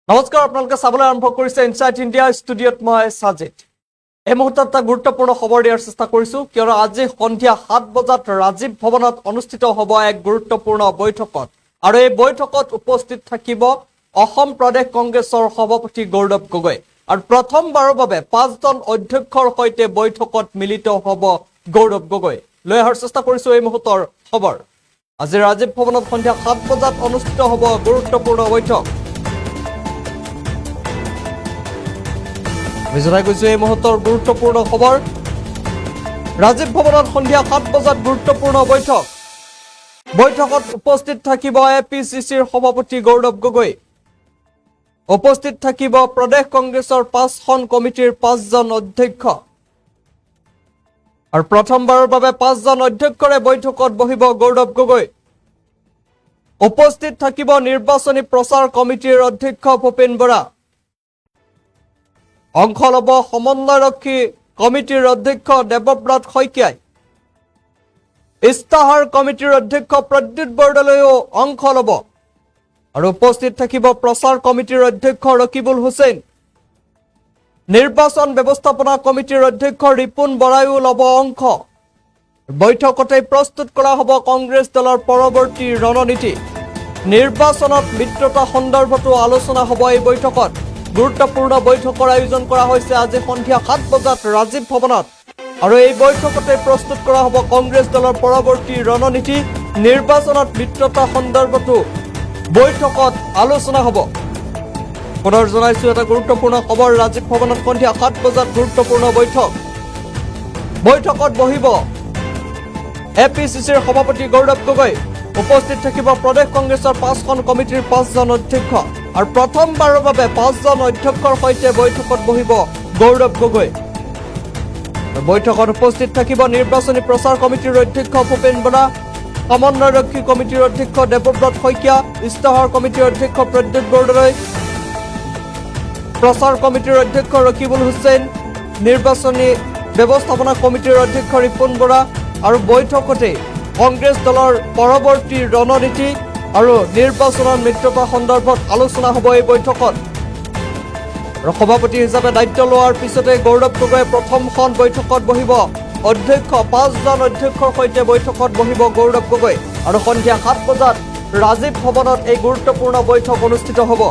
নমস্কাৰ আপোনালোকে চাবলৈ আৰম্ভ কৰিছে ইনসাইট ইণ্ডিয়া ষ্টুডিঅ'ত মই সাজিদ এই মুহূৰ্তত এটা গুৰুত্বপূৰ্ণ খবৰ দিয়াৰ চেষ্টা কৰিছো কিয়নো আজি সন্ধিয়া 7 বজাত ৰাজীৱ ভৱনত অনুষ্ঠিত হ'ব এক গুৰুত্বপূৰ্ণ বৈঠকত আৰু এই বৈঠকত উপস্থিত থাকিব অসম প্ৰদেশ কংগ্ৰেছৰ সভাপতি গৌৰৱ গগৈ আৰু প্ৰথমবাৰৰ বাবে 5জন অধ্যক্ষৰ সৈতে বৈঠকত মিলিত হ'ব গৌৰৱ গগৈ লৈ অহাৰ চেষ্টা কৰিছো এই মুহূৰ্তৰ খবৰ আজি ৰাজীৱ ভৱনত সন্ধিয়া 7 বজাত অনুষ্ঠিত হ'ব গুৰুত্বপূৰ্ণ বৈঠক বিজয় গৈছে এই মুহূৰ্তৰ গুৰুত্বপূৰ্ণ খবৰ ৰাজীৱ ভৱনত সন্ধিয়া 7 বজাত গুৰুত্বপূৰ্ণ বৈঠকত উপস্থিত থাকিব এপিচিচিৰ সভাপতি গৌৰৱ গগৈ উপস্থিত থাকিব প্ৰদেশ কংগ্ৰেছৰ 5খন কমিটিৰ 5জন অধ্যক্ষ আৰু প্ৰথমবাৰৰ বাবে 5জন অধ্যক্ষৰে বৈঠকত বহিব গৌৰৱ গগৈ উপস্থিত থাকিব নিৰ্বাচনী প্ৰচাৰ কমিটিৰ অধ্যক্ষ ভূপেন বৰা অংশ লব সমন্বয়ৰক্ষী কমিটিৰ অধ্যক্ষ দেৱব্ৰত শইকীয়াই ইস্তাহাৰ কমিটিৰ অধ্যক্ষ প্ৰদ্যুৎ বৰদলৈও অংশ লব আৰু উপস্থিত থাকিব প্ৰচাৰ কমিটিৰ অধ্যক্ষ ৰকিবুল হুছেইন নিৰ্বাচন ব্যৱস্থাপনা কমিটিৰ অধ্যক্ষ ৰিপুন বৰাইও লব অংশ বৈঠকতে প্ৰস্তুত কৰা হ'ব কংগ্ৰেছ দলৰ পৰৱৰ্তী ৰণনীতি নিৰ্বাচনত মিত্ৰতা সন্দৰ্ভতো আলোচনা হ'ব এই বৈঠকত গুৰুত্বপূৰ্ণ বৈঠকৰ আয়োজন কৰা হৈছে আজি সন্ধিয়া 7 বজাত ৰাজীৱ ভৱনত আৰু এই বৈঠকতে প্ৰস্তুত কৰা হ'ব কংগ্ৰেছ দলৰ পৰৱৰ্তী ৰণনীতি নিৰ্বাচনত মিত্ৰতা সন্দৰ্ভতো বৈঠকত আলোচনা হ'ব পুনৰ জনাইছো এটা গুৰুত্বপূৰ্ণ খবৰ ৰাজীৱ ভৱনত সন্ধিয়া 7 বজাত গুৰুত্বপূৰ্ণ বৈঠকত বহিব এপিচিচিৰ সভাপতি গৌৰৱ গগৈ উপস্থিত থাকিব প্ৰদেশ কংগ্ৰেছৰ 5খন কমিটিৰ 5জন অধ্যক্ষ আৰু প্ৰথমবাৰৰ বাবে 5জন অধ্যক্ষৰ সৈতে বৈঠকত বহিব গৌৰৱ গগৈ বৈঠকত উপস্থিত থাকিব নিৰ্বাচনী প্ৰচাৰ কমিটিৰ অধ্যক্ষ ভূপেন বৰা সমন্বয়ৰক্ষী কমিটিৰ অধ্যক্ষ দেৱব্ৰত শইকীয়া ইস্তাহাৰ কমিটিৰ অধ্যক্ষ প্ৰদ্যুৎ বৰদলৈ প্ৰচাৰ কমিটিৰ অধ্যক্ষ ৰকিবুল হুছেইন নিৰ্বাচনী ব্যৱস্থাপনা কমিটিৰ অধ্যক্ষ ৰিপুন বৰা আৰু বৈঠকতে কংগ্ৰেছ দলৰ পৰৱৰ্তী ৰণনীতি আৰু নিৰ্বাচনৰ মিত্ৰতা সন্দৰ্ভত আলোচনা হ'ব এই বৈঠকত সভাপতি হিচাপে দায়িত্ব লোৱাৰ পিছতে গৌৰৱ গগৈ প্ৰথমখন বৈঠকত বহিব অধ্যক্ষ 5জন অধ্যক্ষৰ সৈতে বৈঠকত বহিব গৌৰৱ গগৈ আৰু সন্ধিয়া 7 বজাত ৰাজীৱ ভৱনত এই গুৰুত্বপূৰ্ণ বৈঠক অনুষ্ঠিত হ'ব